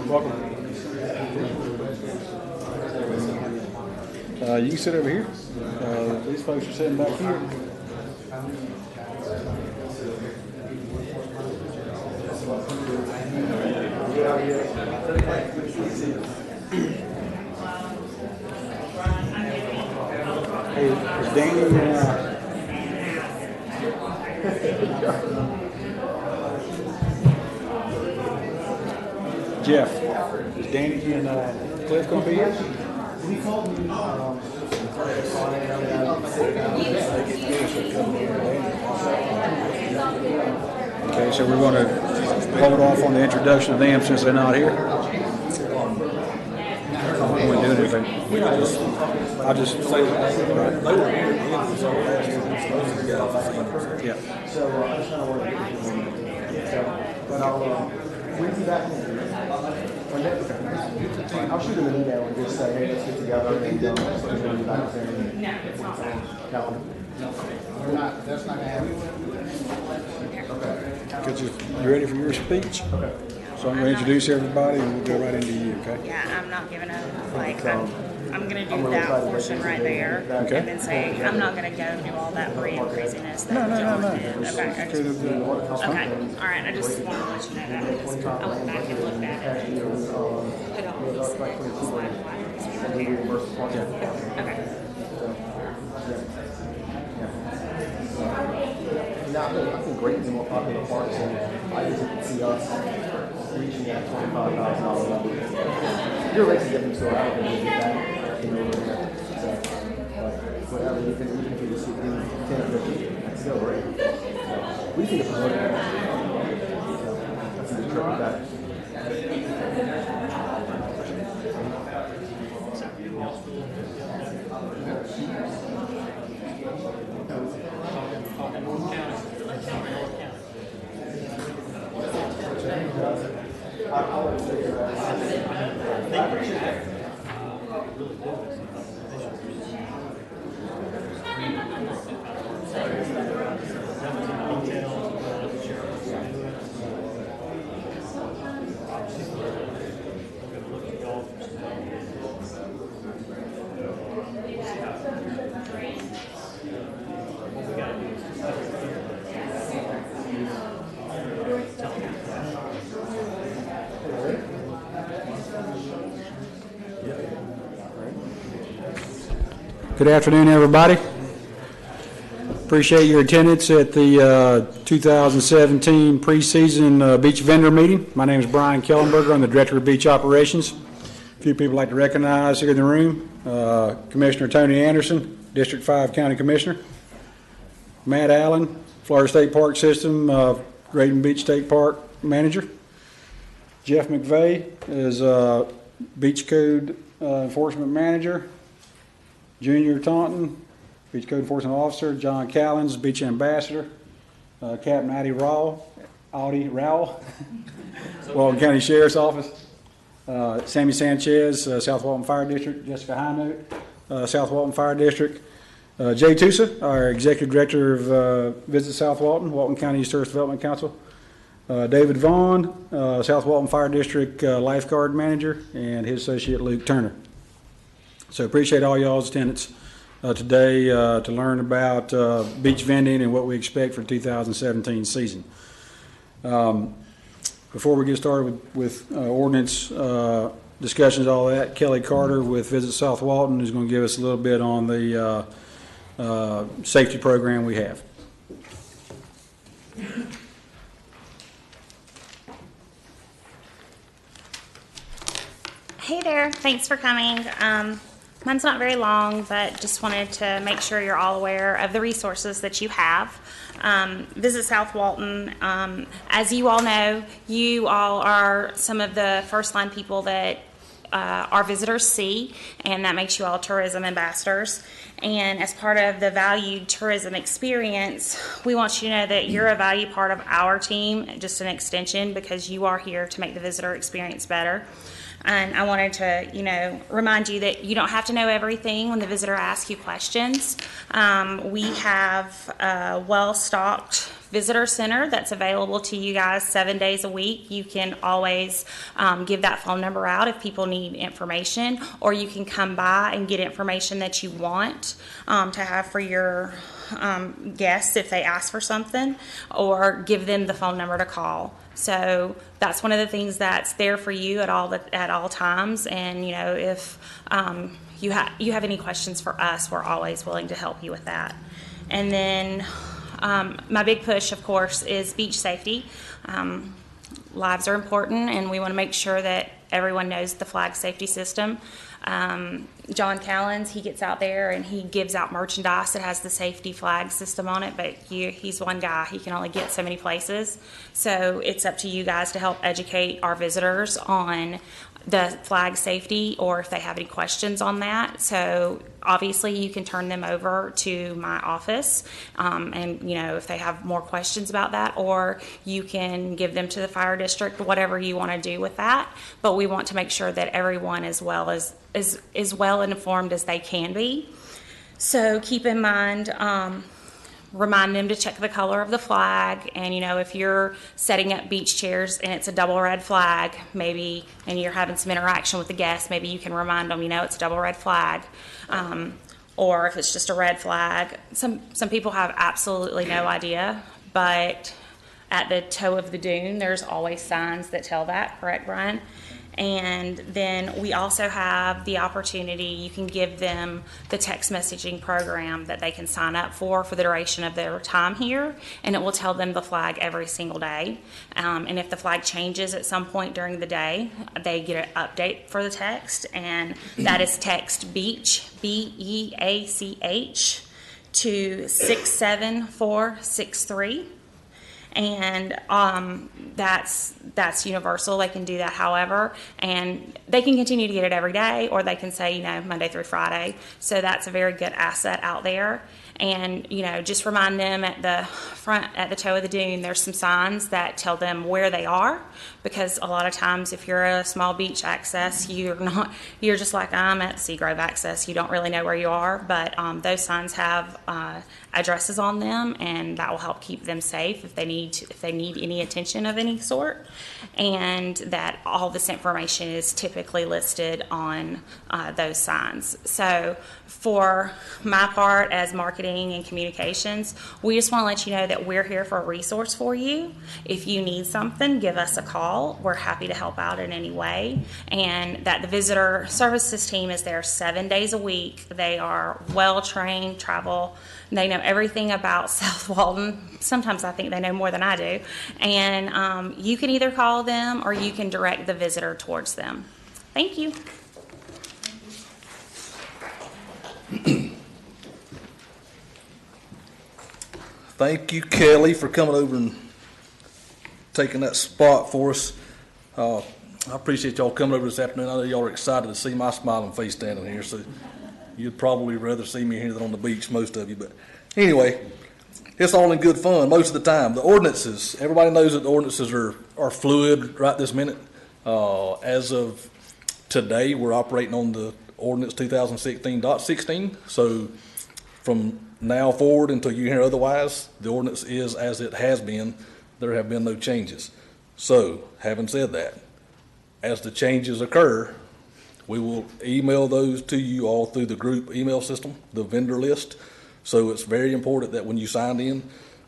Welcome. You can sit over here. These folks are sitting back here. Hey, is Danny Jeff, is Danny and Cliff going to be here? Okay, so we're going to hold off on the introduction of them since they're not here. We won't do anything. I'll just say that. Yeah. We'll be back I'll shoot him an email and just say, hey, let's get together and back there. No, it's not that. Calendar. That's not going to happen. Okay. You ready for your speech? Okay. So I'm going to introduce everybody and we'll go right into you, okay? Yeah, I'm not giving a, like, I'm going to do that portion right there. Okay. And then say, I'm not going to go and do all that brand craziness that John did. Okay. Okay. All right. I just want to let you know that because I went back and looked at it and put all these slide wires right there. Okay. I think great is a more popular parts, and I just see us reaching that $25,000 level. Your rates are different, so I don't think we'll get that but whatever, even if you just see 10 or 15, that's still great. We think it's good. That's a good trip with that. Good afternoon, everybody. Appreciate your attendance at the 2017 preseason beach vendor meeting. My name is Brian Kellenberger. I'm the Director of Beach Operations. A few people I'd like to recognize here in the room. Commissioner Tony Anderson, District 5 County Commissioner. Matt Allen, Florida State Park System, Graton Beach State Park Manager. Jeff McVeigh is Beach Code Enforcement Manager. Junior Taunton, Beach Code Enforcement Officer. John Callens, Beach Ambassador. Captain Audie Rowell, Walton County Sheriff's Office. Sammy Sanchez, South Walton Fire District. Jessica Highnote, South Walton Fire District. Jay Tusa, our Executive Director of Visit South Walton, Walton County Tourist Development Council. David Vaughn, South Walton Fire District Lifeguard Manager, and his associate Luke Turner. So appreciate all y'all's attendance today to learn about beach vending and what we expect for 2017 season. Before we get started with ordinance discussions, all that, Kelly Carter with Visit South Walton is going to give us a little bit on the safety program we have. Hey there, thanks for coming. Mine's not very long, but just wanted to make sure you're all aware of the resources that you have. Visit South Walton. As you all know, you all are some of the first line people that our visitors see, and that makes you all tourism ambassadors. And as part of the valued tourism experience, we want you to know that you're a valued part of our team, just an extension, because you are here to make the visitor experience better. And I wanted to, remind you that you don't have to know everything when the visitor asks you questions. We have a well-stocked visitor center that's available to you guys 7 days a week. You can always give that phone number out if people need information, or you can come by and get information that you want to have for your guests if they ask for something, or give them the phone number to call. So that's one of the things that's there for you at all times. And if you have any questions for us, we're always willing to help you with that. And then my big push, of course, is beach safety. Lives are important, and we want to make sure that everyone knows the flag safety system. John Callens, he gets out there and he gives out merchandise that has the safety flag system on it, but he's one guy. He can only get so many places. So it's up to you guys to help educate our visitors on the flag safety, or if they have any questions on that. So obviously you can turn them over to my office, and if they have more questions about that, or you can give them to the fire district, whatever you want to do with that. But we want to make sure that everyone is well informed as they can be. So keep in mind, remind them to check the color of the flag. And if you're setting up beach chairs and it's a double red flag, maybe, and you're having some interaction with the guests, maybe you can remind them, it's a double red flag. Or if it's just a red flag, some people have absolutely no idea, but at the toe of the dune, there's always signs that tell that, correct, Brian? And then we also have the opportunity, you can give them the text messaging program that they can sign up for the duration of their time here, and it will tell them the flag every single day. And if the flag changes at some point during the day, they get an update for the text, and that is text BEACH, BEACH, to 67463. And that's universal. They can do that however, and they can continue to get it every day, or they can say Monday through Friday. So that's a very good asset out there. And just remind them at the front, at the toe of the dune, there's some signs that tell them where they are, because a lot of times if you're a small beach access, you're just like I'm at Seagrove access, you don't really know where you are. But those signs have addresses on them, and that will help keep them safe if they need any attention of any sort. And that all this information is typically listed on those signs. So for my part as marketing and communications, we just want to let you know that we're here for a resource for you. If you need something, give us a call. We're happy to help out in any way. And that the visitor services team is there 7 days a week. They are well trained, travel. They know everything about South Walton. Sometimes I think they know more than I do. And you can either call them or you can direct the visitor towards them. Thank you. Thank you, Kelly, for coming over and taking that spot for us. I appreciate y'all coming over this afternoon. I know y'all are excited to see my smiling face standing here, so you'd probably rather see me here than on the beach, most of you. But anyway, it's all in good fun most of the time. The ordinances, everybody knows that the ordinances are fluid right this minute. As of today, we're operating on the ordinance 2016.16. So from now forward until you hear otherwise, the ordinance is as it has been. There have been no changes. So, having said that, as the changes occur, we will email those to you all through the group email system, the vendor list. So it's very important that when you sign in,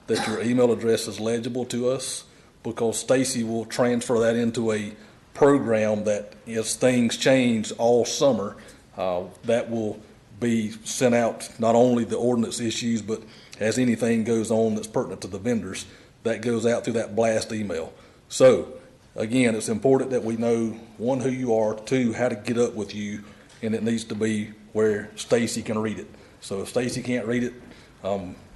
that your email address is legible to us, because Stacy will transfer that into a program that, as things change all summer, that will be sent out, not only the ordinance issues, but as anything goes on that's pertinent to the vendors, that goes out through that blast email. So again, it's important that we know, one, who you are, two, how to get up with you, and it needs to be where Stacy can read it. So if Stacy can't read it,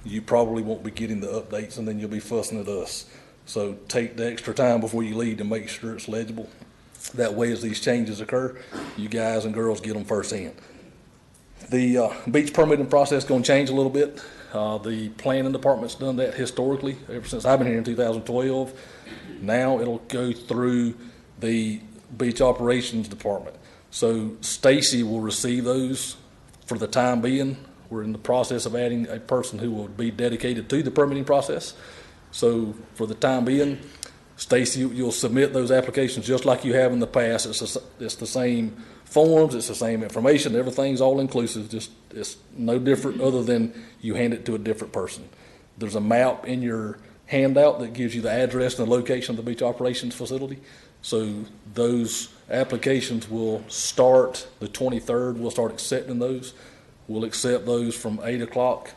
you probably won't be getting the updates, and then you'll be fussing at us. So take the extra time before you leave to make sure it's legible. That way, as these changes occur, you guys and girls get them firsthand. The beach permitting process is going to change a little bit. The planning department's done that historically ever since I've been here in 2012. Now it'll go through the beach operations department. So Stacy will receive those for the time being. We're in the process of adding a person who will be dedicated to the permitting process. So for the time being, Stacy, you'll submit those applications just like you have in the past. It's the same forms, it's the same information, everything's all inclusive, just it's no different other than you hand it to a different person. There's a map in your handout that gives you the address and the location of the beach operations facility. So those applications will start the 23rd. We'll start accepting those. We'll accept those from 8 o'clock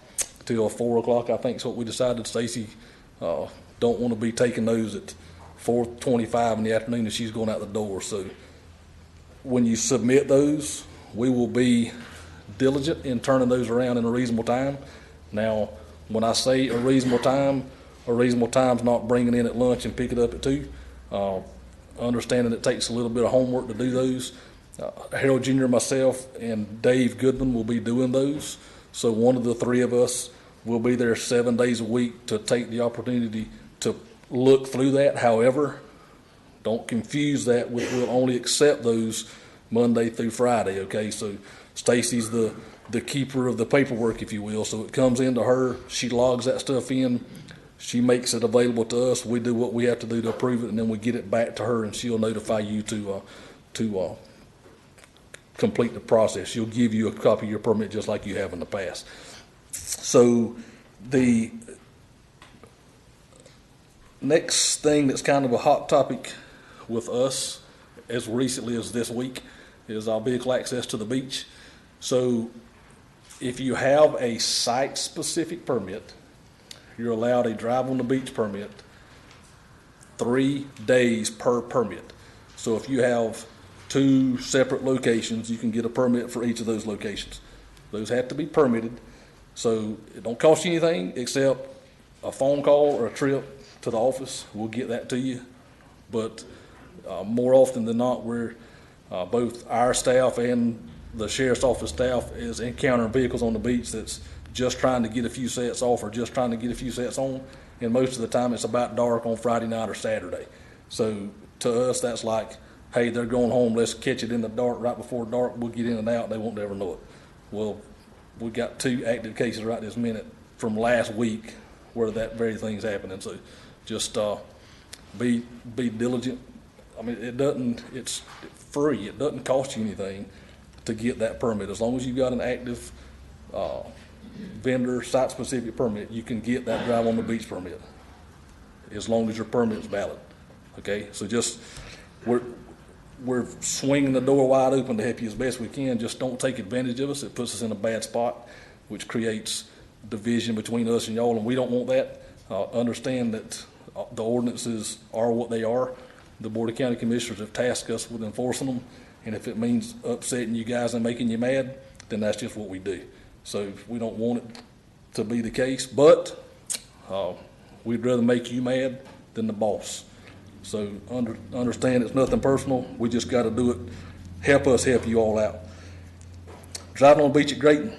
till 4 o'clock, I think is what we decided. Stacy don't want to be taking those at 4:25 in the afternoon and she's going out the door. So when you submit those, we will be diligent in turning those around in a reasonable time. Now, when I say a reasonable time's not bringing in at lunch and pick it up at 2. Understanding it takes a little bit of homework to do those. Harold Jr., myself, and Dave Goodman will be doing those. So one of the three of us will be there 7 days a week to take the opportunity to look through that. However, don't confuse that with we'll only accept those Monday through Friday, okay? So Stacy's the keeper of the paperwork, if you will. So it comes into her, she logs that stuff in, she makes it available to us, we do what we have to do to approve it, and then we get it back to her and she'll notify you to complete the process. She'll give you a copy of your permit just like you have in the past. So the next thing that's kind of a hot topic with us as recently as this week is our vehicle access to the beach. So if you have a site-specific permit, you're allowed a drive on the beach permit 3 days per permit. So if you have 2 separate locations, you can get a permit for each of those locations. Those have to be permitted. So it don't cost you anything except a phone call or a trip to the office. We'll get that to you. But more often than not, we're both our staff and the sheriff's office staff is encountering vehicles on the beach that's just trying to get a few sets off or just trying to get a few sets on. And most of the time it's about dark on Friday night or Saturday. So to us, that's like, hey, they're going home, let's catch it in the dark, right before dark, we'll get in and out, they won't ever know it. Well, we've got 2 active cases right this minute from last week where that very thing's happening. So just be diligent. I mean, it's free, it doesn't cost you anything to get that permit. As long as you've got an active vendor site-specific permit, you can get that drive on the beach permit as long as your permit's valid. Okay, so just we're swinging the door wide open to help you as best we can. Just don't take advantage of us. It puts us in a bad spot, which creates division between us and y'all, and we don't want that. Understand that the ordinances are what they are. The Board of County Commissioners have tasked us with enforcing them, and if it means upsetting you guys and making you mad, then that's just what we do. So we don't want it to be the case, but we'd rather make you mad than the boss. So understand it's nothing personal. We just got to do it. Help us help you all out. Driving on the beach at Grayton.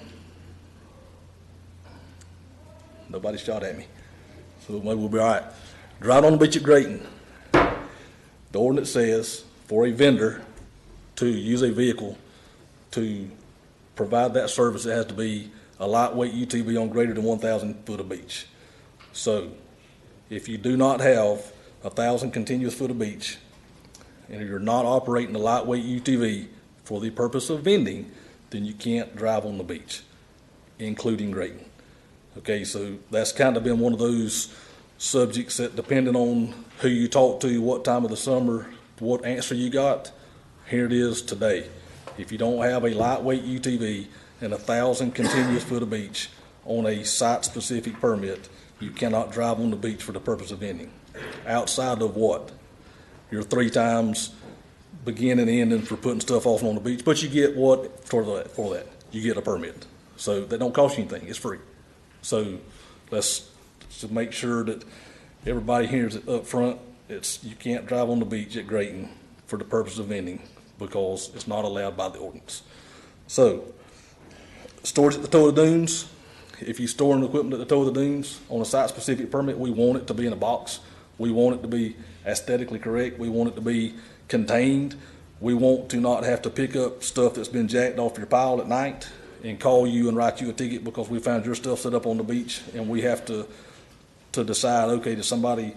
Nobody shot at me, so maybe we'll be all right. Driving on the beach at Grayton. The ordinance says for a vendor to use a vehicle to provide that service, it has to be a lightweight UTV on greater than 1,000 foot of beach. So if you do not have 1,000 continuous foot of beach and you're not operating a lightweight UTV for the purpose of vending, then you can't drive on the beach, including Grayton. Okay, so that's kind of been one of those subjects that, depending on who you talk to, what time of the summer, what answer you got, here it is today. If you don't have a lightweight UTV and 1,000 continuous foot of beach on a site-specific permit, you cannot drive on the beach for the purpose of vending. Outside of what? Your 3 times beginning and ending for putting stuff off on the beach, but you get what for that? You get a permit. So that don't cost you anything, it's free. So let's to make sure that everybody hears it up front. You can't drive on the beach at Grayton for the purpose of vending because it's not allowed by the ordinance. So, storage at the toe of the dunes, if you store an equipment at the toe of the dunes on a site-specific permit, we want it to be in a box. We want it to be aesthetically correct. We want it to be contained. We want to not have to pick up stuff that's been jacked off your pile at night and call you and write you a ticket because we found your stuff set up on the beach, and we have to decide, okay, did somebody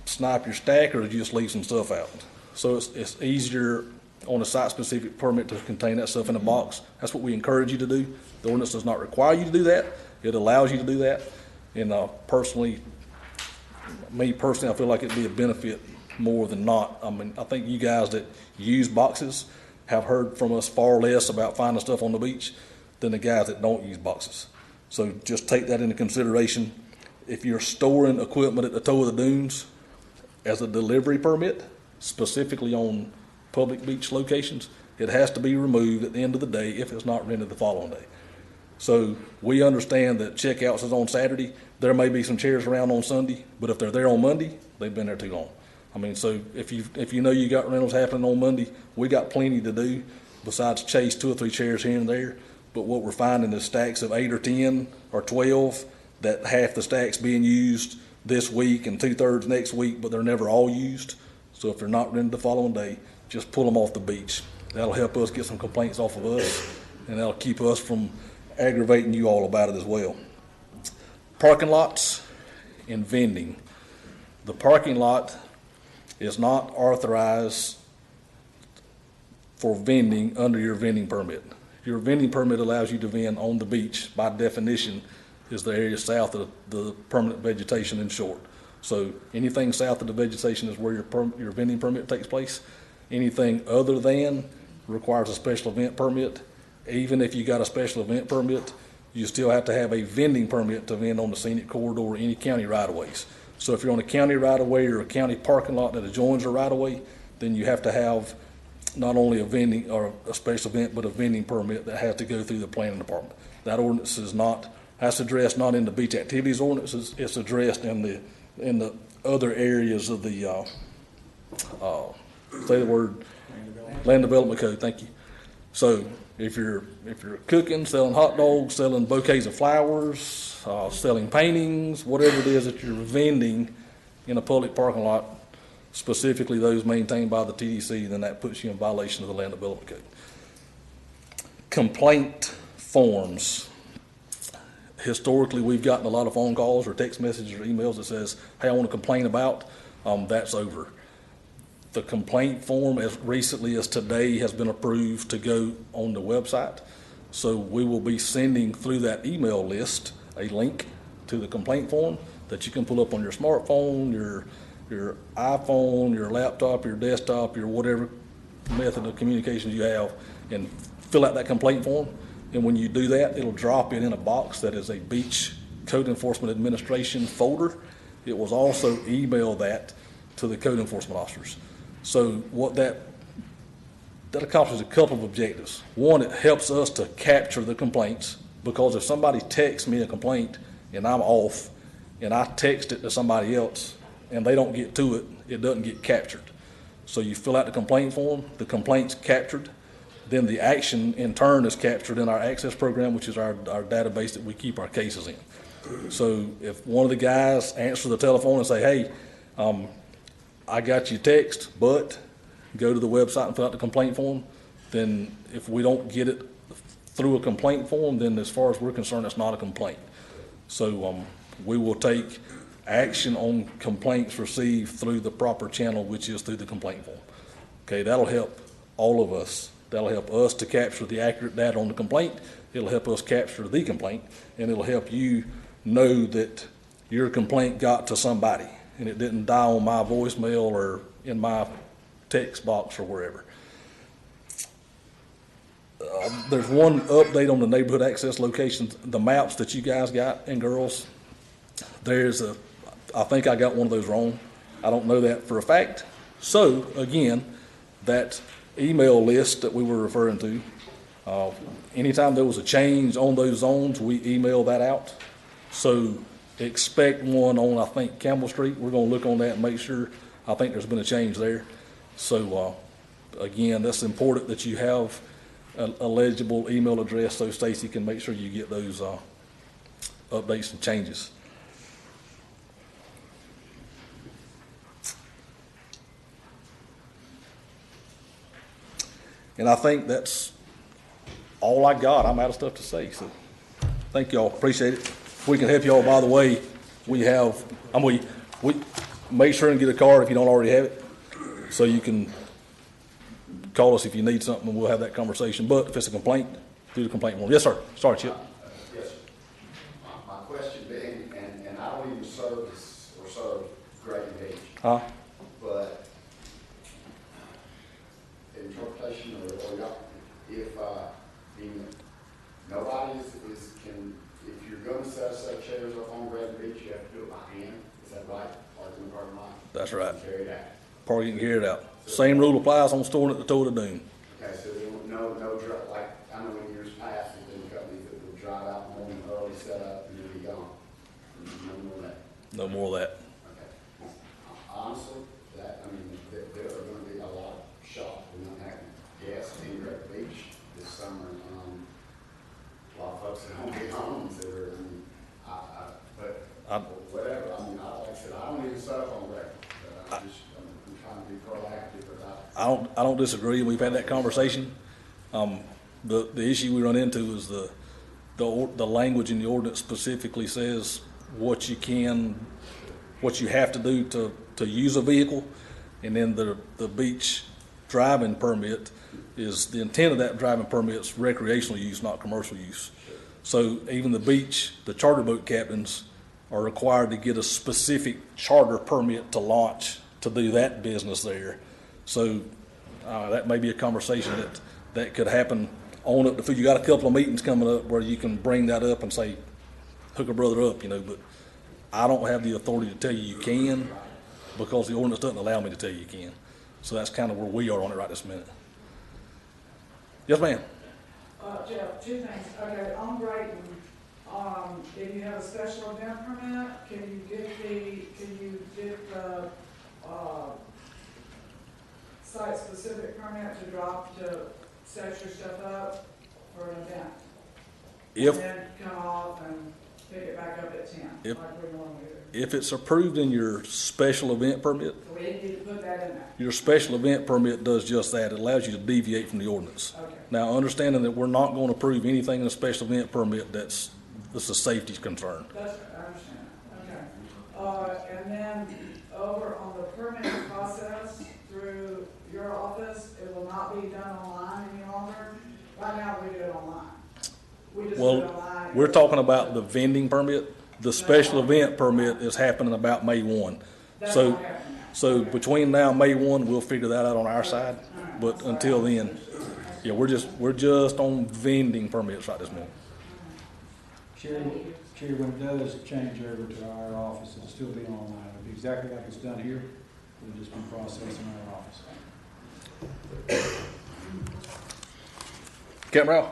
snipe your stack or did you just leave some stuff out? So it's easier on a site-specific permit to contain that stuff in a box. That's what we encourage you to do. The ordinance does not require you to do that. It allows you to do that. And me personally, I feel like it'd be a benefit more than not. I mean, I think you guys that use boxes have heard from us far less about finding stuff on the beach than the guys that don't use boxes. So just take that into consideration. If you're storing equipment at the toe of the dunes as a delivery permit, specifically on public beach locations, it has to be removed at the end of the day if it's not rented the following day. So we understand that checkouts is on Saturday. There may be some chairs around on Sunday, but if they're there on Monday, they've been there too long. I mean, so if you know you got rentals happening on Monday, we got plenty to do besides chase 2 or 3 chairs here and there. But what we're finding is stacks of 8 or 10 or 12 that half the stacks being used this week and 2/3 next week, but they're never all used. So if they're not rented the following day, just pull them off the beach. That'll help us get some complaints off of us, and that'll keep us from aggravating you all about it as well. Parking lots and vending. The parking lot is not authorized for vending under your vending permit. Your vending permit allows you to vend on the beach. By definition, is the area south of the permanent vegetation in short. So anything south of the vegetation is where your vending permit takes place. Anything other than requires a special event permit. Even if you got a special event permit, you still have to have a vending permit to vend on the scenic corridor or any county right-of-ways. So if you're on a county right-of-way or a county parking lot that adjoins a right-of-way, then you have to have not only a vending or a special event, but a vending permit that has to go through the planning department. That ordinance is not, that's addressed not in the beach activities ordinance, it's addressed in the other areas of the, say the word, land development code, thank you. So if you're cooking, selling hot dogs, selling bouquets of flowers, selling paintings, whatever it is that you're vending in a public parking lot, specifically those maintained by the TDC, then that puts you in violation of the land development code. Complaint forms. Historically, we've gotten a lot of phone calls or text messages or emails that says, hey, I want to complain about, that's over. The complaint form, as recently as today, has been approved to go on the website. So we will be sending through that email list a link to the complaint form that you can pull up on your smartphone, your iPhone, your laptop, your desktop, your whatever method of communication you have, and fill out that complaint form. And when you do that, it'll drop it in a box that is a Beach Code Enforcement Administration folder. It will also email that to the code enforcement officers. So what that accomplishes a couple of objectives. One, it helps us to capture the complaints, because if somebody texts me a complaint and I'm off and I text it to somebody else and they don't get to it, it doesn't get captured. So you fill out the complaint form, the complaint's captured, then the action in turn is captured in our access program, which is our database that we keep our cases in. So if one of the guys answers the telephone and say, hey, I got your text, but go to the website and fill out the complaint form, then if we don't get it through a complaint form, then as far as we're concerned, it's not a complaint. So we will take action on complaints received through the proper channel, which is through the complaint form. Okay, that'll help all of us. That'll help us to capture the accurate data on the complaint. It'll help us capture the complaint, and it'll help you know that your complaint got to somebody and it didn't die on my voicemail or in my text box or wherever. There's one update on the neighborhood access locations, the maps that you guys got and girls. I think I got one of those wrong. I don't know that for a fact. So again, that email list that we were referring to, anytime there was a change on those zones, we email that out. So expect one on, I think, Campbell Street. We're going to look on that and make sure. I think there's been a change there. So again, that's important that you have a legible email address so Stacy can make sure you get those updates and changes. And I think that's all I got. I'm out of stuff to say, so thank y'all, appreciate it. If we can help y'all, by the way, we make sure and get a card if you don't already have it, so you can call us if you need something, and we'll have that conversation. But if it's a complaint, do the complaint form. Yes, sir. Sorry, Chip. Yes, sir. My question being, and I don't even serve Grady Beach, but interpretation or y'all, if nobody if you're going to set chairs up on Grady Beach, you have to do it by hand. Is that right? Parking in the parking lot? That's right. Carry it out. Parking and carry it out. Same rule applies on storing at the toe of the dune. Okay, so no drive, like, I know in years past, there's been companies that would drive out in the morning early, set up, and then be gone. No more of that. No more of that. Okay. Honestly, there are gonna be a lot of shops, we're not having gas in Great Beach this summer. A lot of folks that don't get homes that are, whatever, like I said, I don't even set up on record, but I'm trying to be proactive about. I don't disagree. We've had that conversation. The issue we run into is the language in the ordinance specifically says what you have to do to use a vehicle, and then the beach driving permit is the intent of that driving permit is recreational use, not commercial use. So even the charter boat captains are required to get a specific charter permit to launch to do that business there. So that may be a conversation that could happen on up to food. You got a couple of meetings coming up where you can bring that up and say, hook a brother up, but I don't have the authority to tell you can, because the ordinance doesn't allow me to tell you can. So that's kind of where we are on it right this minute. Yes, ma'am. Jeff, two things. Okay, on Brighton, if you have a special event permit, can you get the site-specific permit to set your stuff up for an event? If and then come off and pick it back up at 10, like we normally do. If it's approved in your special event permit, So we need to put that in there. your special event permit does just that. It allows you to deviate from the ordinance. Okay. Now, understanding that we're not going to approve anything in a special event permit that's a safety concern. That's, I understand. Okay. And then over on the permitting process through your office, it will not be done online any longer. Right now, we do it online. We just do it Well, online. we're talking about the vending permit. The special event permit is happening about May 1. That's So, not happening now. so between now and May 1, we'll figure that out on our side. But until then, yeah, we're just on vending permits right this minute. Sherry, when it does change over to our office, it'll still be online. It'll be exactly like it's done here. It'll just be processed in our office. Captain Ralph?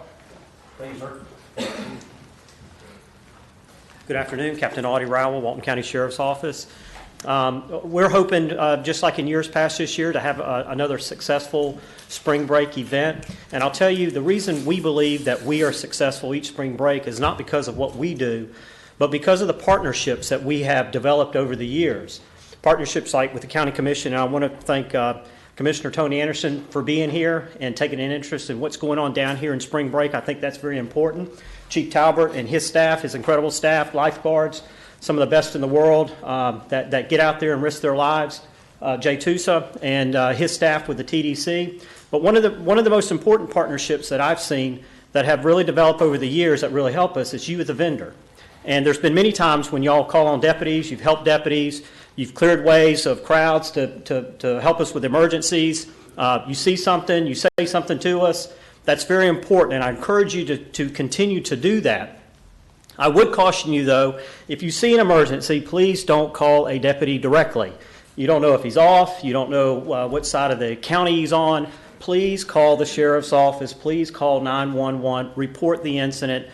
Thank you, sir. Good afternoon, Captain Audie Rowell, Walton County Sheriff's Office. We're hoping, just like in years past this year, to have another successful spring break event. And I'll tell you, the reason we believe that we are successful each spring break is not because of what we do, but because of the partnerships that we have developed over the years. Partnerships like with the County Commission, and I want to thank Commissioner Tony Anderson for being here and taking an interest in what's going on down here in spring break. I think that's very important. Chief Talbert and his staff, his incredible staff, lifeguards, some of the best in the world that get out there and risk their lives. Jay Tusa and his staff with the TDC. But one of the most important partnerships that I've seen that have really developed over the years that really help us is you as a vendor. And there's been many times when y'all call on deputies, you've helped deputies, you've cleared ways of crowds to help us with emergencies. You see something, you say something to us. That's very important, and I encourage you to continue to do that. I would caution you, though, if you see an emergency, please don't call a deputy directly. You don't know if he's off. You don't know what side of the county he's on. Please call the sheriff's office. Please call 911. Report the incident.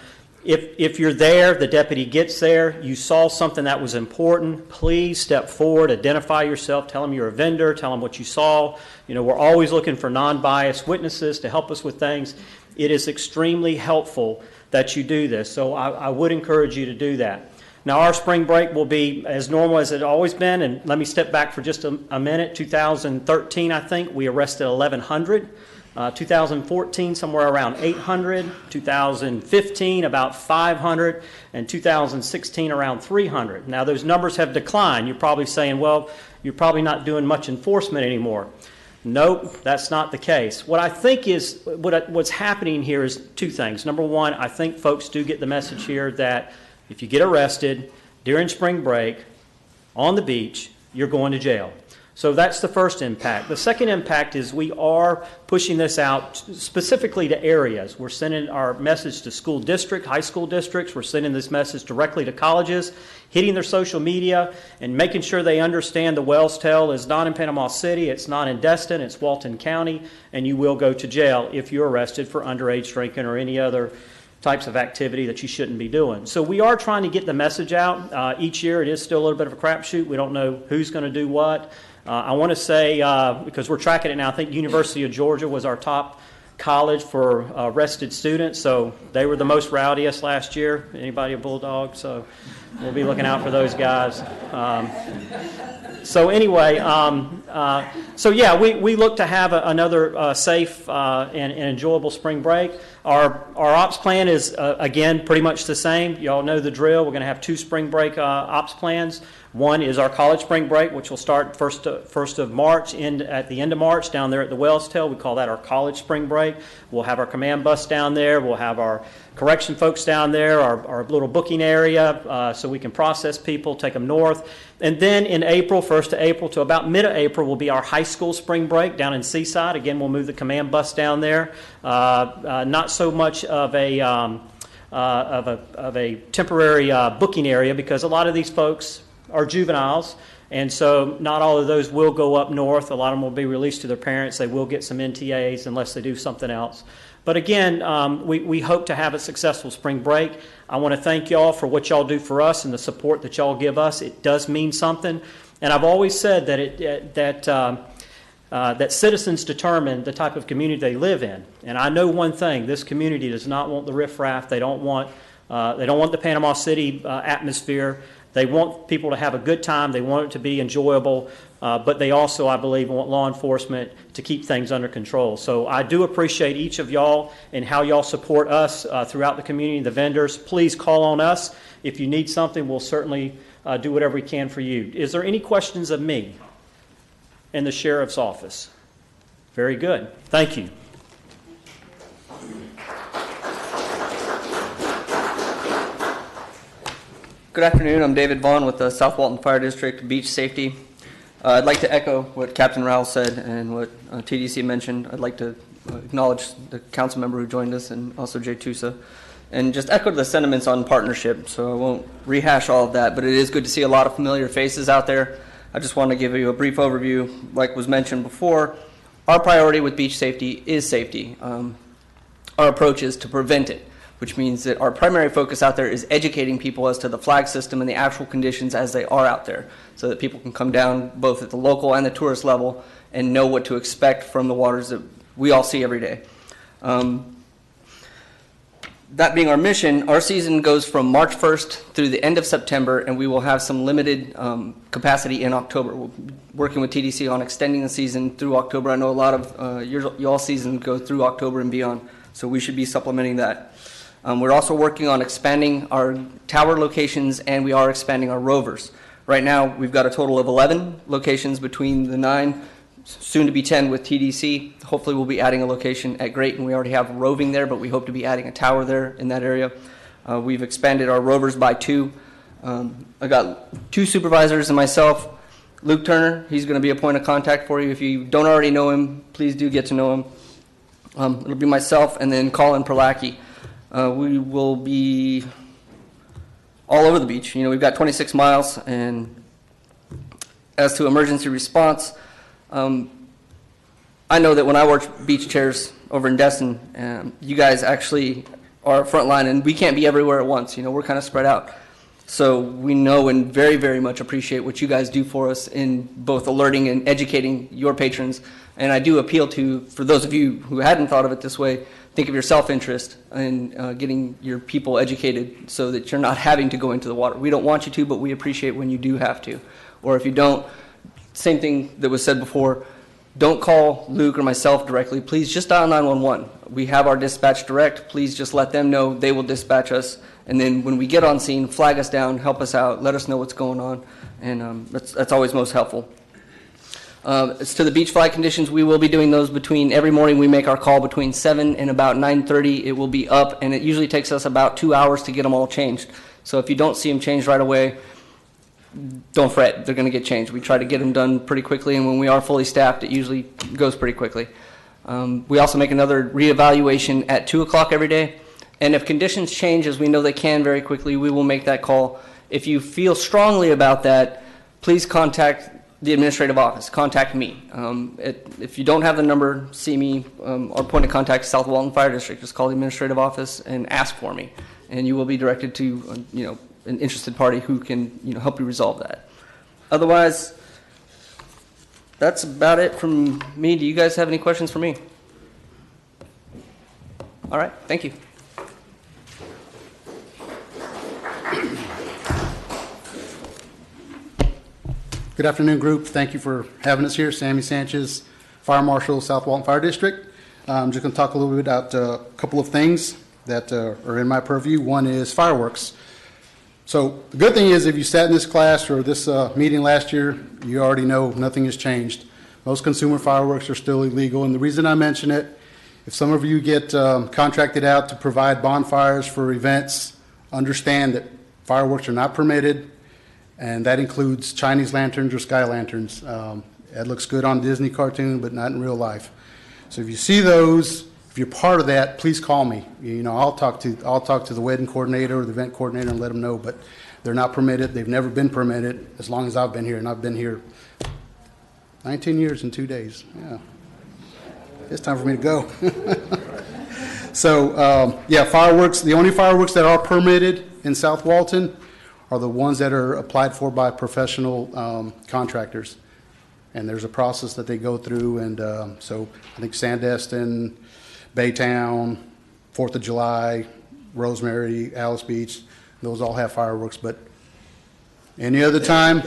If you're there, the deputy gets there, you saw something that was important, please step forward, identify yourself, tell them you're a vendor, tell them what you saw. We're always looking for non-biased witnesses to help us with things. It is extremely helpful that you do this, so I would encourage you to do that. Now, our spring break will be as normal as it's always been, and let me step back for just a minute. 2013, I think, we arrested 1,100. 2014, somewhere around 800, 2015, about 500, and 2016, around 300. Now, those numbers have declined. You're probably saying, well, you're probably not doing much enforcement anymore. Nope, that's not the case. What I think is, what's happening here is two things. Number one, I think folks do get the message here that if you get arrested during spring break on the beach, you're going to jail. So that's the first impact. The second impact is we are pushing this out specifically to areas. We're sending our message to school districts, high school districts. We're sending this message directly to colleges, hitting their social media, and making sure they understand the Wells Tell is not in Panama City, it's not in Destin, it's Walton County, and you will go to jail if you're arrested for underage drinking or any other types of activity that you shouldn't be doing. So we are trying to get the message out. Each year it is still a little bit of a crapshoot. We don't know who's going to do what. I want to say, because we're tracking it now, I think University of Georgia was our top college for arrested students, so they were the most rowdiest last year. Anybody a Bulldog? So we'll be looking out for those guys. So anyway, we look to have another safe and enjoyable spring break. Our ops plan is, again, pretty much the same. You all know the drill. We're going to have two spring break ops plans. One is our college spring break, which will start first of March, at the end of March down there at the Wells Tell. We call that our college spring break. We'll have our command bus down there. We'll have our correction folks down there, our little booking area, so we can process people, take them north. And then in April, 1st of April to about mid-April, will be our high school spring break down in Seaside. Again, we'll move the command bus down there. Not so much of a temporary booking area, because a lot of these folks are juveniles, and so not all of those will go up north. A lot of them will be released to their parents. They will get some NTAs unless they do something else. But again, we hope to have a successful spring break. I want to thank y'all for what y'all do for us and the support that y'all give us. It does mean something. And I've always said that citizens determine the type of community they live in. And I know one thing: this community does not want the riffraff. They don't want the Panama City atmosphere. They want people to have a good time. They want it to be enjoyable. But they also, I believe, want law enforcement to keep things under control. So I do appreciate each of y'all and how y'all support us throughout the community, the vendors. Please call on us. If you need something, we'll certainly do whatever we can for you. Is there any questions of me in the sheriff's office? Very good. Thank you. Good afternoon. I'm David Vaughn with the South Walton Fire District Beach Safety. I'd like to echo what Captain Rowell said and what TDC mentioned. I'd like to acknowledge the council member who joined us and also Jay Tusa, and just echo the sentiments on partnership. So I won't rehash all of that, but it is good to see a lot of familiar faces out there. I just want to give you a brief overview. Like was mentioned before, our priority with beach safety is safety. Our approach is to prevent it, which means that our primary focus out there is educating people as to the flag system and the actual conditions as they are out there, so that people can come down both at the local and the tourist level and know what to expect from the waters that we all see every day. That being our mission, our season goes from March 1st through the end of September, and we will have some limited capacity in October. We'll be working with TDC on extending the season through October. I know a lot of y'all season go through October and beyond, so we should be supplementing that. We're also working on expanding our tower locations, and we are expanding our rovers. Right now, we've got a total of 11 locations between the 9, soon to be 10 with TDC. Hopefully, we'll be adding a location at Grayton. We already have roving there, but we hope to be adding a tower there in that area. We've expanded our rovers by 2. I got 2 supervisors and myself. Luke Turner, he's going to be a point of contact for you. If you don't already know him, please do get to know him. It'll be myself and then Colin Perlacki. We will be all over the beach. We've got 26 miles, and as to emergency response, I know that when I worked beach chairs over in Destin, you guys actually our front line, and we can't be everywhere at once. We're kind of spread out. So we know and very, very much appreciate what you guys do for us in both alerting and educating your patrons. And I do appeal to, for those of you who hadn't thought of it this way, think of your self-interest in getting your people educated so that you're not having to go into the water. We don't want you to, but we appreciate when you do have to. Or if you don't, same thing that was said before, don't call Luke or myself directly. Please just dial 911. We have our dispatch direct. Please just let them know. They will dispatch us. And then when we get on scene, flag us down, help us out, let us know what's going on. And that's always most helpful. As to the beach flag conditions, we will be doing those every morning we make our call between 7 and about 9:30. It will be up, and it usually takes us about 2 hours to get them all changed. So if you don't see them changed right away, don't fret. They're going to get changed. We try to get them done pretty quickly, and when we are fully staffed, it usually goes pretty quickly. We also make another reevaluation at 2 o'clock every day. And if conditions change, as we know they can very quickly, we will make that call. If you feel strongly about that, please contact the administrative office. Contact me. If you don't have the number, see me. Our point of contact is South Walton Fire District. Just call the administrative office and ask for me, and you will be directed to an interested party who can help you resolve that. Otherwise, that's about it from me. Do you guys have any questions for me? All right. Thank you. Good afternoon, group. Thank you for having us here. Sammy Sanchez, Fire Marshal, South Walton Fire District. I'm just going to talk a little bit about a couple of things that are in my purview. One is fireworks. So the good thing is if you sat in this class or this meeting last year, you already know nothing has changed. Most consumer fireworks are still illegal, and the reason I mention it, if some of you get contracted out to provide bonfires for events, understand that fireworks are not permitted. And that includes Chinese lanterns or sky lanterns. That looks good on Disney cartoon, but not in real life. So if you see those, if you're part of that, please call me. I'll talk to the wedding coordinator or the event coordinator and let them know. But they're not permitted. They've never been permitted as long as I've been here, and I've been here 19 years and 2 days. Yeah, it's time for me to go. So fireworks. The only fireworks that are permitted in South Walton are the ones that are applied for by professional contractors. And there's a process that they go through, and so I think Sandestin, Baytown, 4th of July, Rosemary, Alice Beach, those all have fireworks. But any other time,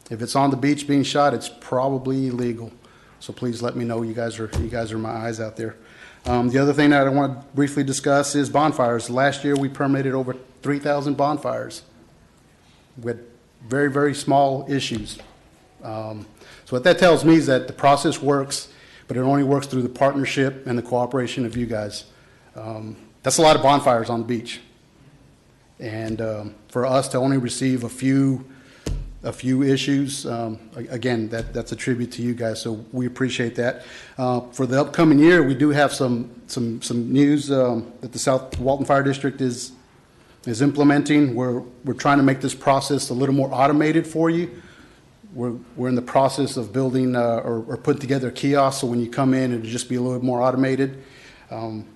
if it's on the beach being shot, it's probably illegal. So please let me know. You guys are my eyes out there. The other thing that I want to briefly discuss is bonfires. Last year we permitted over 3,000 bonfires with very, very small issues. So what that tells me is that the process works, but it only works through the partnership and the cooperation of you guys. That's a lot of bonfires on the beach. And for us to only receive a few issues, again, that's a tribute to you guys, so we appreciate that. For the upcoming year, we do have some news that the South Walton Fire District is implementing. We're trying to make this process a little more automated for you. We're in the process of building or putting together a kiosk, so when you come in, it'll just be a little bit more automated.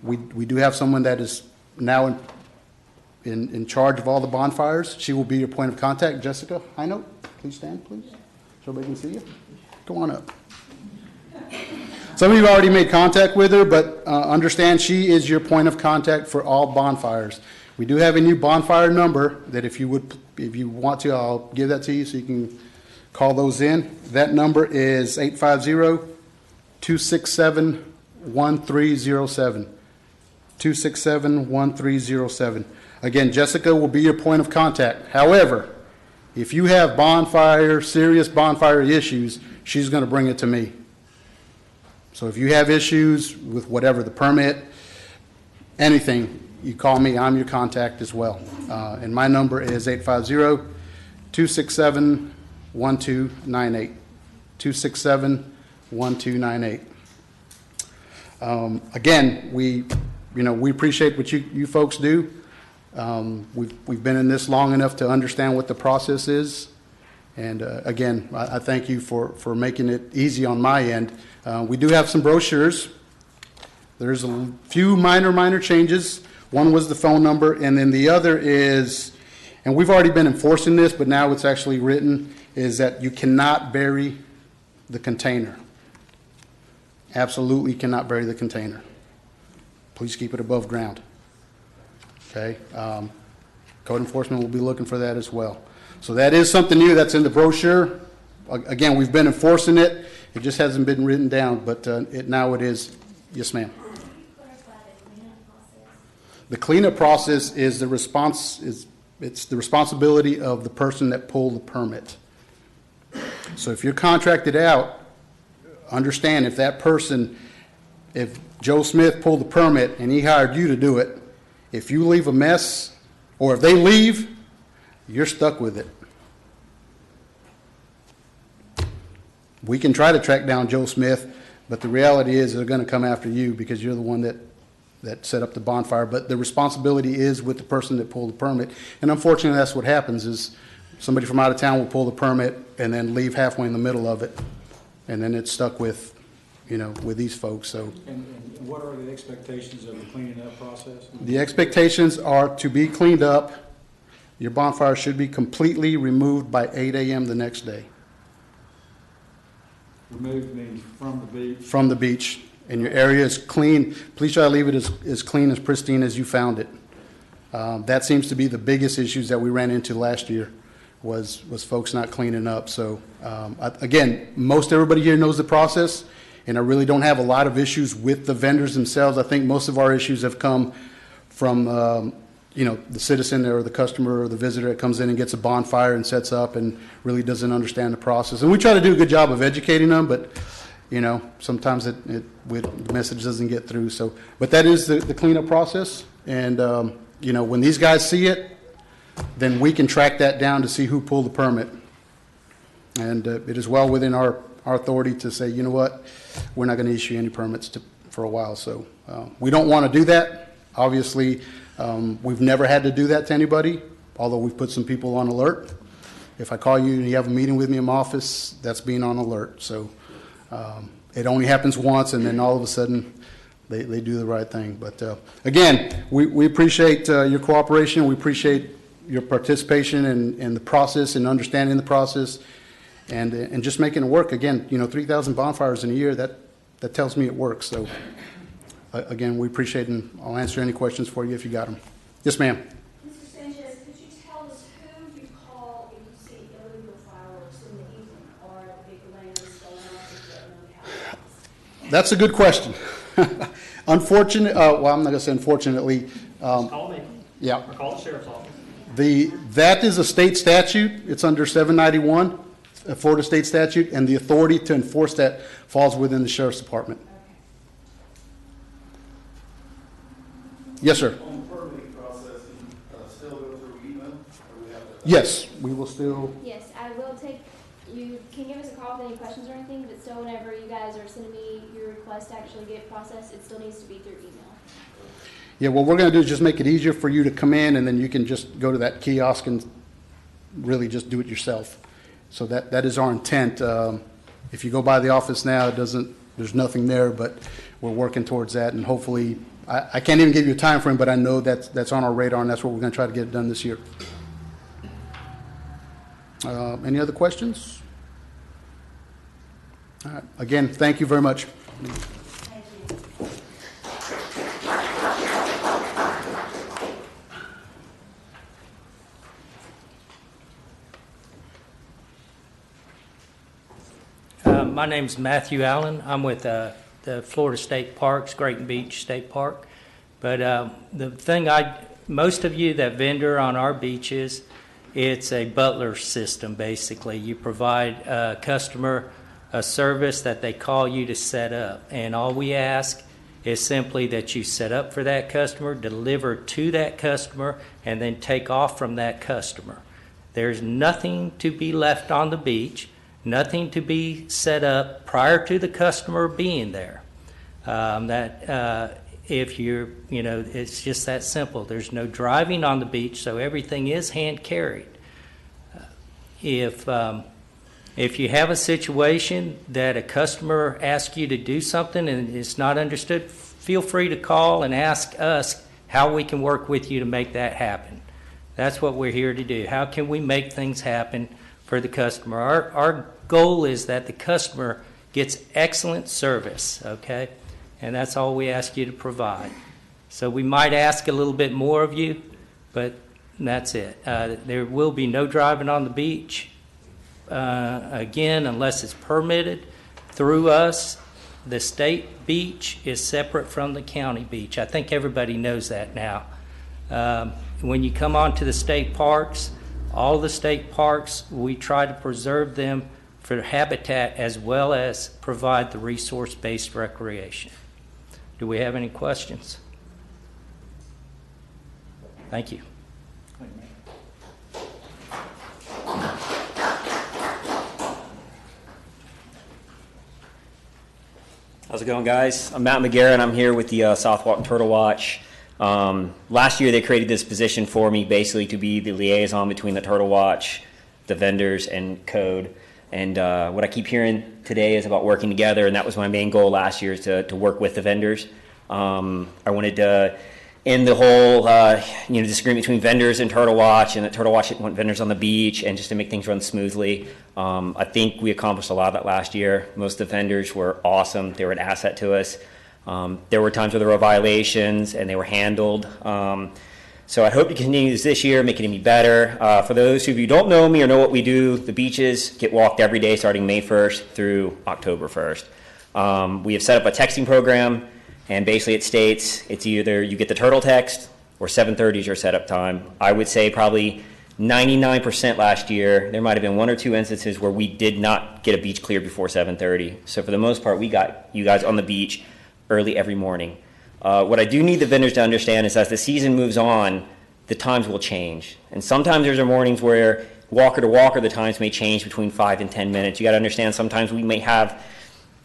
We do have someone that is now in charge of all the bonfires. She will be your point of contact. Jessica Hinote, please stand, please, so everybody can see you. Go on up. Some of you already made contact with her, but understand she is your point of contact for all bonfires. We do have a new bonfire number that if you want to, I'll give that to you so you can call those in. That number is 850-267-1307. 267-1307. Again, Jessica will be your point of contact. However, if you have serious bonfire issues, she's going to bring it to me. So if you have issues with whatever, the permit, anything, you call me. I'm your contact as well. And my number is 850-267-1298. 267-1298. Again, we appreciate what you folks do. We've been in this long enough to understand what the process is. And again, I thank you for making it easy on my end. We do have some brochures. There's a few minor changes. One was the phone number, and then the other is, and we've already been enforcing this, but now it's actually written, is that you cannot bury the container. Absolutely cannot bury the container. Please keep it above ground. Okay? Code enforcement will be looking for that as well. So that is something new that's in the brochure. Again, we've been enforcing it. It just hasn't been written down, but now it is. Yes, ma'am. The cleanup process is the it's the responsibility of the person that pulled the permit. So if you're contracted out, understand if that person, if Joe Smith pulled the permit and he hired you to do it, if you leave a mess, or if they leave, you're stuck with it. We can try to track down Joe Smith, but the reality is they're going to come after you because you're the one that set up the bonfire. But the responsibility is with the person that pulled the permit. And unfortunately, that's what happens is somebody from out of town will pull the permit and then leave halfway in the middle of it. And then it's stuck with, with these folks. So And what are the expectations of the cleaning up process? the expectations are to be cleaned up. Your bonfire should be completely removed by 8 a.m. the next day Removed means from the beach. from the beach. And your area is clean. Please try to leave it as clean, as pristine as you found it. That seems to be the biggest issues that we ran into last year was folks not cleaning up. So again, most everybody here knows the process, and I really don't have a lot of issues with the vendors themselves. I think most of our issues have come from the citizen or the customer or the visitor that comes in and gets a bonfire and sets up and really doesn't understand the process. And we try to do a good job of educating them, but sometimes the message doesn't get through. So, but that is the cleanup process. And, when these guys see it, then we can track that down to see who pulled the permit. And it is well within our authority to say, you know what, we're not going to issue any permits for a while. So we don't want to do that. Obviously, we've never had to do that to anybody, although we've put some people on alert. If I call you and you have a meeting with me in my office, that's being on alert. So it only happens once, and then all of a sudden they do the right thing. But again, we appreciate your cooperation. We appreciate your participation in the process and understanding the process and just making it work. Again, 3,000 bonfires in a year, that tells me it works. So again, we appreciate it, and I'll answer any questions for you if you got them. Yes, ma'am. Mr. Sanchez, could you tell us who you call if you see illegal fireworks in the evening or the big lanterns going off if you don't know how? That's a good question. Well, I'm not going to say unfortunately. Call me. Yeah. Or call the sheriff's office. That is a state statute. It's under 791, a Florida state statute, and the authority to enforce that falls within the sheriff's department. Yes, sir. On the permitting process, still go through email, or we have to? Yes, we will still. Yes, I will take, you can give us a call with any questions or anything, but still whenever you guys are sending me your request to actually get processed, it still needs to be through email. Yeah, what we're going to do is just make it easier for you to come in, and then you can just go to that kiosk and really just do it yourself. So that is our intent. If you go by the office now, there's nothing there, but we're working towards that, and hopefully, I can't even give you a time frame, but I know that's on our radar, and that's what we're going to try to get it done this year. Any other questions? All right. Again, thank you very much. My name's Matthew Allen. I'm with the Florida State Parks, Grayton Beach State Park. But the thing most of you that vendor on our beaches, it's a butler system, basically. You provide a customer a service that they call you to set up. And all we ask is simply that you set up for that customer, deliver to that customer, and then take off from that customer. There's nothing to be left on the beach, nothing to be set up prior to the customer being there. If you're, it's just that simple. There's no driving on the beach, so everything is hand carried. If you have a situation that a customer asks you to do something and it's not understood, feel free to call and ask us how we can work with you to make that happen. That's what we're here to do. How can we make things happen for the customer? Our goal is that the customer gets excellent service, okay? And that's all we ask you to provide. So we might ask a little bit more of you, but that's it. There will be no driving on the beach, again, unless it's permitted through us. The state beach is separate from the county beach. I think everybody knows that now. When you come onto the state parks, all the state parks, we try to preserve them for habitat as well as provide the resource-based recreation. Do we have any questions? Thank you. How's it going, guys? I'm Matt McGarrett. I'm here with the South Walton Turtle Watch. Last year they created this position for me basically to be the liaison between the Turtle Watch, the vendors, and code. And what I keep hearing today is about working together, and that was my main goal last year, is to work with the vendors. I wanted to end the whole disagreement between vendors and Turtle Watch, and that Turtle Watch didn't want vendors on the beach, and just to make things run smoothly. I think we accomplished a lot of that last year. Most of the vendors were awesome. They were an asset to us. There were times where there were violations, and they were handled. So I hope to continue this year, make it even better. For those of you who don't know me or know what we do, the beaches get walked every day starting May 1st through October 1st. We have set up a texting program, and basically it states it's either you get the turtle text or 7:30 is your setup time. I would say probably 99% last year, there might have been one or two instances where we did not get a beach cleared before 7:30. So for the most part, we got you guys on the beach early every morning. What I do need the vendors to understand is as the season moves on, the times will change. And sometimes there's mornings where walker to walker, the times may change between 5 and 10 minutes. You got to understand sometimes we may have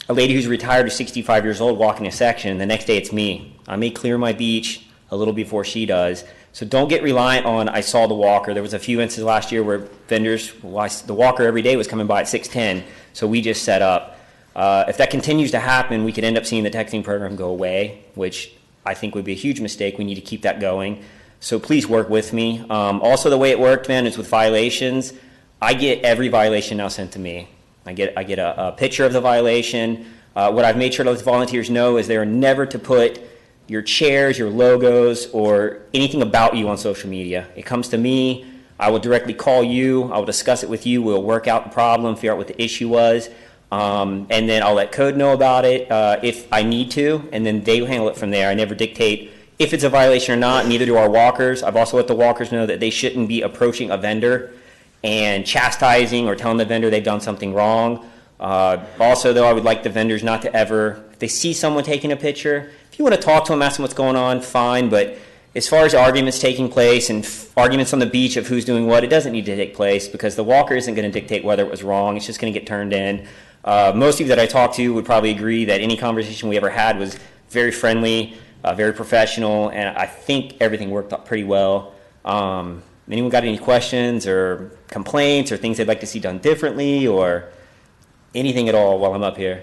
a lady who's retired who's 65 years old walking a section, and the next day it's me. I may clear my beach a little before she does. So don't get reliant on I saw the walker. There was a few instances last year where vendors, the walker every day was coming by at 6:10, so we just set up. If that continues to happen, we could end up seeing the texting program go away, which I think would be a huge mistake. We need to keep that going. So please work with me. Also, the way it worked, man, is with violations. I get every violation now sent to me. I get a picture of the violation. What I've made sure to let the volunteers know is they are never to put your chairs, your logos, or anything about you on social media. It comes to me. I will directly call you. I will discuss it with you. We'll work out the problem, figure out what the issue was. And then I'll let code know about it if I need to, and then they handle it from there. I never dictate if it's a violation or not, neither do our walkers. I've also let the walkers know that they shouldn't be approaching a vendor and chastising or telling the vendor they've done something wrong. Also, though, I would like the vendors not to ever, if they see someone taking a picture, if you want to talk to them, ask them what's going on, fine, but as far as arguments taking place and arguments on the beach of who's doing what, it doesn't need to take place because the walker isn't going to dictate whether it was wrong. It's just going to get turned in. Most of you that I talked to would probably agree that any conversation we ever had was very friendly, very professional, and I think everything worked out pretty well. Anyone got any questions or complaints or things they'd like to see done differently or anything at all while I'm up here?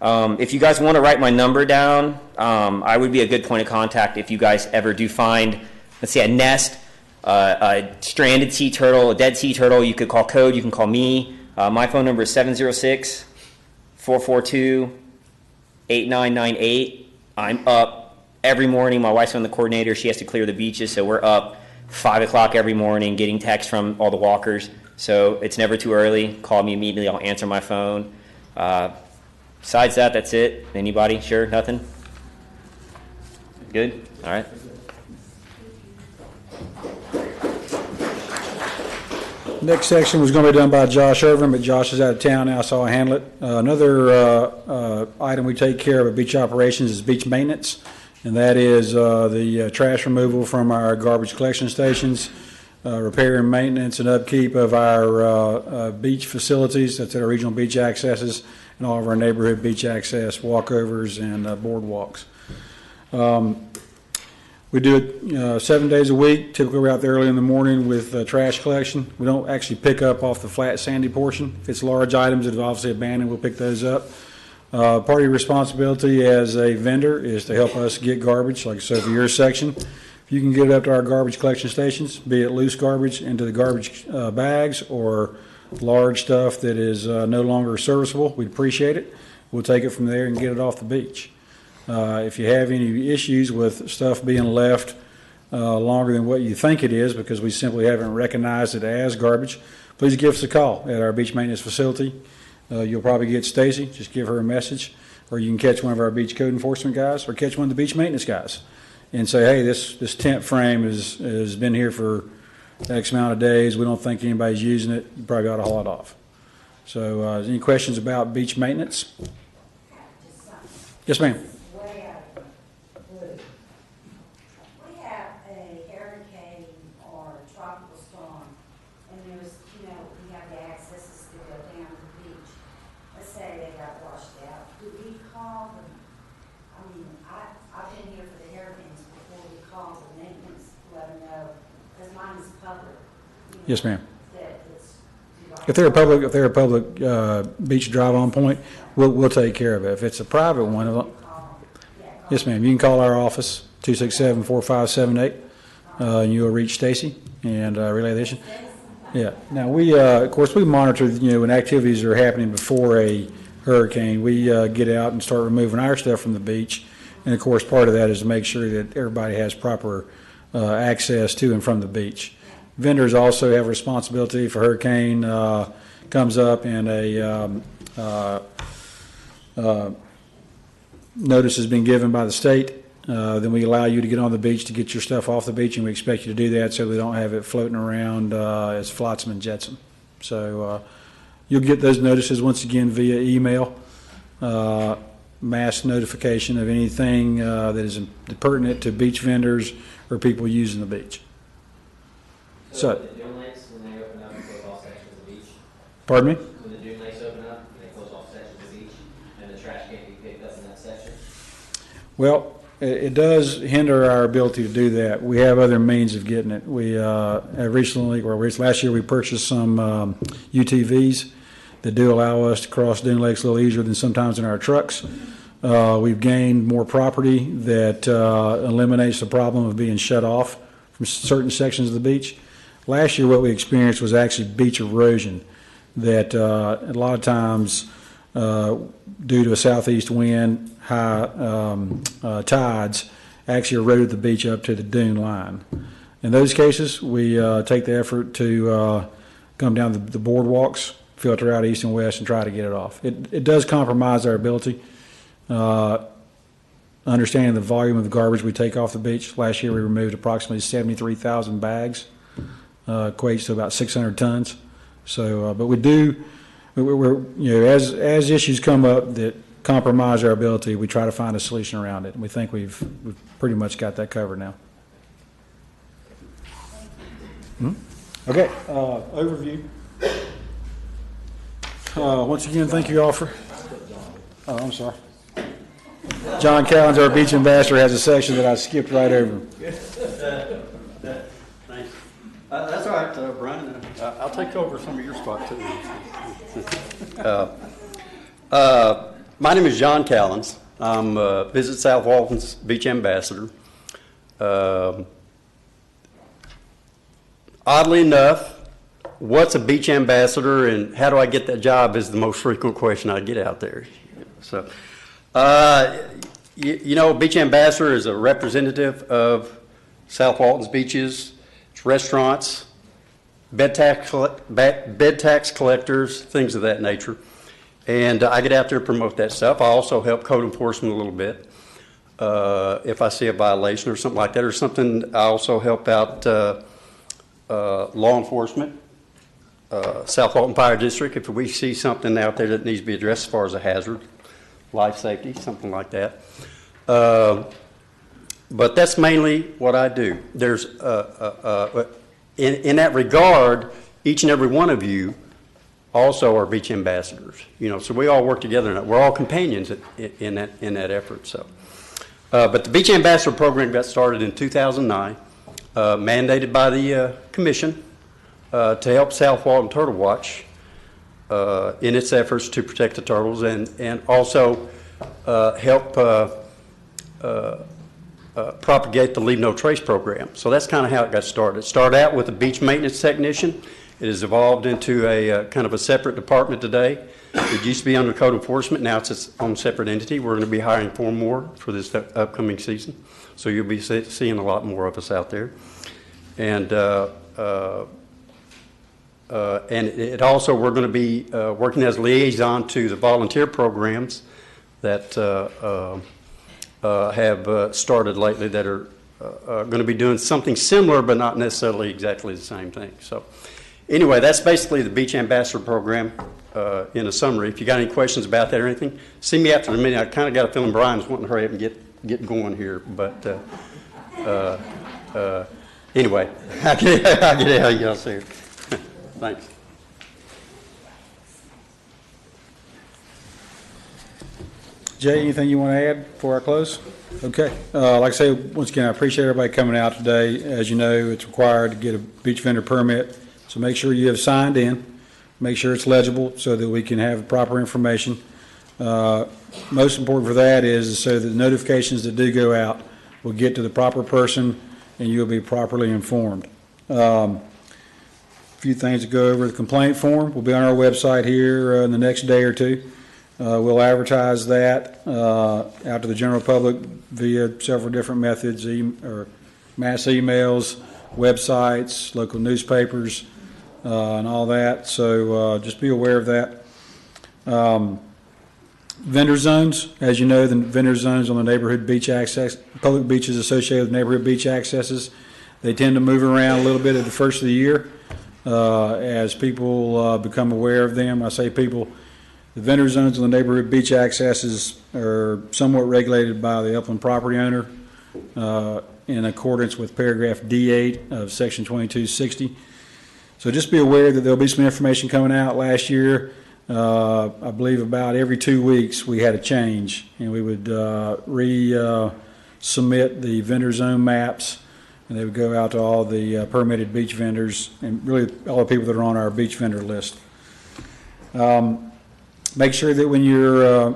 If you guys want to write my number down, I would be a good point of contact if you guys ever do find, let's say, a nest, a stranded sea turtle, a dead sea turtle. You could call code, you can call me. My phone number is 706-442-8998. I'm up every morning. My wife's on the coordinator. She has to clear the beaches, so we're up 5 o'clock every morning getting texts from all the walkers. So it's never too early. Call me immediately. I'll answer my phone. Besides that, that's it. Anybody? Sure? Nothing? Good? All right. Next section was going to be done by Josh Irvin, but Josh is out of town now, so I'll handle it. Another item we take care of at beach operations is beach maintenance, and that is the trash removal from our garbage collection stations, repair and maintenance and upkeep of our beach facilities, that's at our regional beach accesses, and all of our neighborhood beach access walkovers and boardwalks. We do it 7 days a week. Typically, we're out there early in the morning with trash collection. We don't actually pick up off the flat, sandy portion. If it's large items that are obviously abandoned, we'll pick those up. Part of your responsibility as a vendor is to help us get garbage, like so for your section. If you can get it up to our garbage collection stations, be it loose garbage into the garbage bags or large stuff that is no longer serviceable, we'd appreciate it. We'll take it from there and get it off the beach. If you have any issues with stuff being left longer than what you think it is because we simply haven't recognized it as garbage, please give us a call at our beach maintenance facility. You'll probably get Stacy. Just give her a message, or you can catch one of our beach code enforcement guys, or catch one of the beach maintenance guys, and say, "Hey, this tent frame has been here for X amount of days. We don't think anybody's using it. You probably ought to haul it off." So, any questions about beach maintenance? Yes, ma'am. We have a hurricane or tropical storm, and there's, we have the accesses to go down to the beach. Let's say they got washed out. Do we call them? I mean, I've been here for the hurricanes before. We call the maintenance, let them know, because mine is public. Yes, ma'am. That it's. If they're a public beach drive on point, we'll take care of it. If it's a private one, yes, ma'am. You can call our office 267-4578, and you'll reach Stacy and relay the issue. Yeah. Now we, of course, we monitor when activities are happening before a hurricane. We get out and start removing our stuff from the beach, and of course, part of that is to make sure that everybody has proper access to and from the beach. Vendors also have a responsibility if a hurricane comes up and a notice has been given by the state, then we allow you to get on the beach to get your stuff off the beach, and we expect you to do that so we don't have it floating around as flotsam and jetsam. So you'll get those notices once again via email, mass notification of anything that is pertinent to beach vendors or people using the beach. So the dune lakes, when they open up and close off sections of the beach? Pardon me? When the dune lakes open up and they close off sections of the beach and the trash can't be picked up in that section? Well, it does hinder our ability to do that. We have other means of getting it. We have recently, last year we purchased some UTVs that do allow us to cross dune lakes a little easier than sometimes in our trucks. We've gained more property that eliminates the problem of being shut off from certain sections of the beach. Last year what we experienced was actually beach erosion that a lot of times due to a southeast wind, high tides, actually eroded the beach up to the dune line. In those cases, we take the effort to come down the boardwalks, filter out east and west, and try to get it off. It does compromise our ability. Understanding the volume of the garbage we take off the beach, last year we removed approximately 73,000 bags, equates to about 600 tons. So, but we're as issues come up that compromise our ability, we try to find a solution around it. And we think we've pretty much got that covered now. Okay, overview. Once again, thank you all for. Oh, I'm sorry. John Callens, our beach ambassador, has a section that I skipped right over. Thanks. That's all right, Brian. I'll take over some of your spot too. My name is John Callens. I'm Visit South Walton's beach ambassador. Oddly enough, what's a beach ambassador and how do I get that job is the most frequent question I get out there. So, beach ambassador is a representative of South Walton's beaches, its restaurants, bed tax collectors, things of that nature. And I get out there and promote that stuff. I also help code enforcement a little bit. If I see a violation or something like that or something, I also help out law enforcement, South Walton Fire District, if we see something out there that needs to be addressed as far as a hazard, life safety, something like that. But that's mainly what I do. There's, in that regard, each and every one of you also are beach ambassadors. So we all work together. We're all companions in that effort. So, but the Beach Ambassador program got started in 2009, mandated by the commission to help South Walton Turtle Watch in its efforts to protect the turtles and also help propagate the Leave No Trace program. So that's kind of how it got started. It started out with a beach maintenance technician. It has evolved into a kind of a separate department today. It used to be under code enforcement. Now it's its own separate entity. We're going to be hiring 4 more for this upcoming season. So you'll be seeing a lot more of us out there. And it also, we're going to be working as liaison to the volunteer programs that have started lately that are going to be doing something similar, but not necessarily exactly the same thing. So anyway, that's basically the Beach Ambassador Program in a summary. If you got any questions about that or anything, see me after the meeting. I kind of got a feeling Brian's wanting to hurry up and get going here, but anyway, I'll get out of y'all soon. Thanks. Jay, anything you want to add before I close? Okay. Like I say, once again, I appreciate everybody coming out today. As you know, it's required to get a beach vendor permit, so make sure you have signed in. Make sure it's legible so that we can have proper information. Most important for that is so that the notifications that do go out will get to the proper person and you'll be properly informed. A few things to go over. The complaint form will be on our website here in the next day or two. We'll advertise that out to the general public via several different methods, or mass emails, websites, local newspapers, and all that. So just be aware of that. Vendor zones, as you know, the vendor zones on the neighborhood beach access, public beaches associated with neighborhood beach accesses, they tend to move around a little bit at the first of the year as people become aware of them. I say people, the vendor zones on the neighborhood beach accesses are somewhat regulated by the upland property owner in accordance with paragraph D8 of section 2260. So just be aware that there'll be some information coming out. Last year, I believe about every 2 weeks we had a change, and we would submit the vendor zone maps, and they would go out to all the permitted beach vendors and really all the people that are on our beach vendor list. Make sure that when you're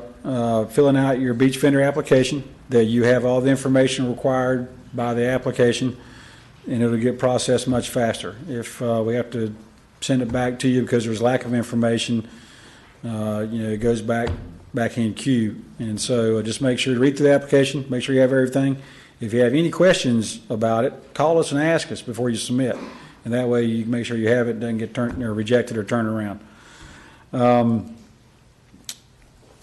filling out your beach vendor application that you have all the information required by the application, and it'll get processed much faster. If we have to send it back to you because there's lack of information, it goes back in queue. And so just make sure to read through the application, make sure you have everything. If you have any questions about it, call us and ask us before you submit. And that way you can make sure you have it, doesn't get turned or rejected or turned around.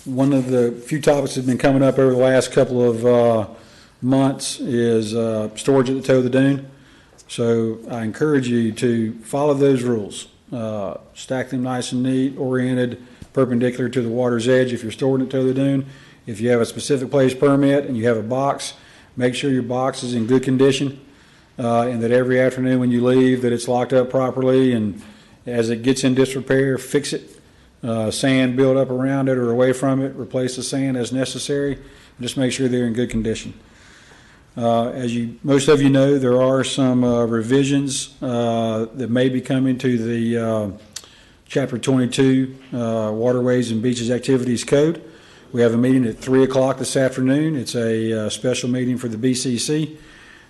One of the few topics that have been coming up over the last couple of months is storage at the toe of the dune. So I encourage you to follow those rules. Stack them nice and neat, oriented, perpendicular to the water's edge if you're storing it at the toe of the dune. If you have a specific place permit and you have a box, make sure your box is in good condition and that every afternoon when you leave that it's locked up properly, and as it gets in disrepair, fix it. Sand build up around it or away from it, replace the sand as necessary. Just make sure they're in good condition. As most of you know, there are some revisions that may be coming to the Chapter 22 Waterways and Beaches Activities Code. We have a meeting at 3 o'clock this afternoon. It's a special meeting for the BCC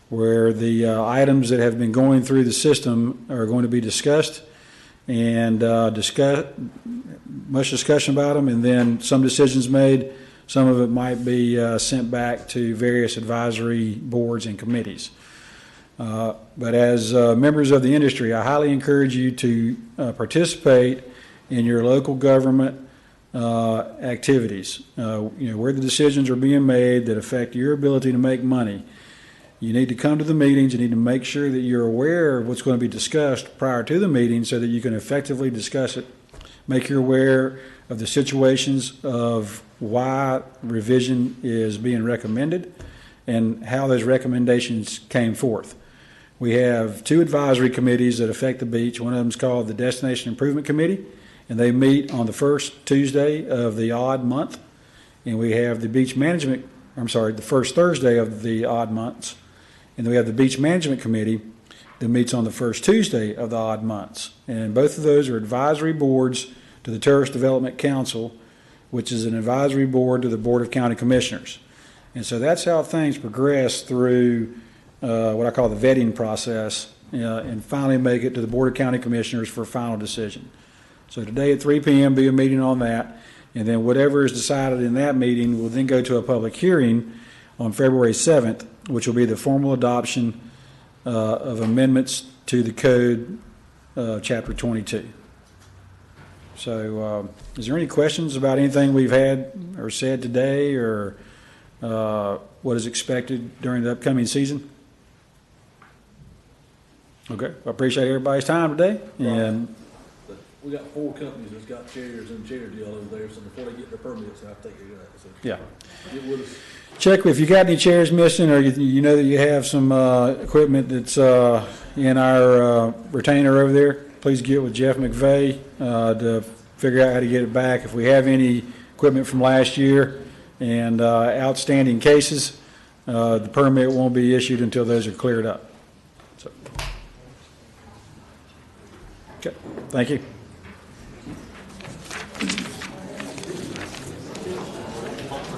where the items that have been going through the system are going to be discussed and much discussion about them, and then some decisions made. Some of it might be sent back to various advisory boards and committees. But as members of the industry, I highly encourage you to participate in your local government activities. Where the decisions are being made that affect your ability to make money. You need to come to the meetings. You need to make sure that you're aware of what's going to be discussed prior to the meeting so that you can effectively discuss it. Make you aware of the situations of why revision is being recommended and how those recommendations came forth. We have 2 advisory committees that affect the beach. One of them is called the Destination Improvement Committee, and they meet on the first Tuesday of the odd month. And we have the the first Thursday of the odd months. And then we have the Beach Management Committee that meets on the first Tuesday of the odd months. And both of those are advisory boards to the Tourist Development Council, which is an advisory board to the Board of County Commissioners. And so that's how things progress through what I call the vetting process, and finally make it to the Board of County Commissioners for a final decision. So today at 3 p.m. be a meeting on that, and then whatever is decided in that meeting will then go to a public hearing on February 7th, which will be the formal adoption of amendments to the code, Chapter 22. So is there any questions about anything we've had or said today, or what is expected during the upcoming season? Okay, I appreciate everybody's time today, and We got 4 companies that's got chairs and chair deal over there, so before they get their permits, I have to take care of that. So yeah. get with us. Check if you got any chairs missing, or you know that you have some equipment that's in our retainer over there. Please get with Jeff McVeigh to figure out how to get it back. If we have any equipment from last year and outstanding cases, the permit won't be issued until those are cleared up. So, okay, thank you.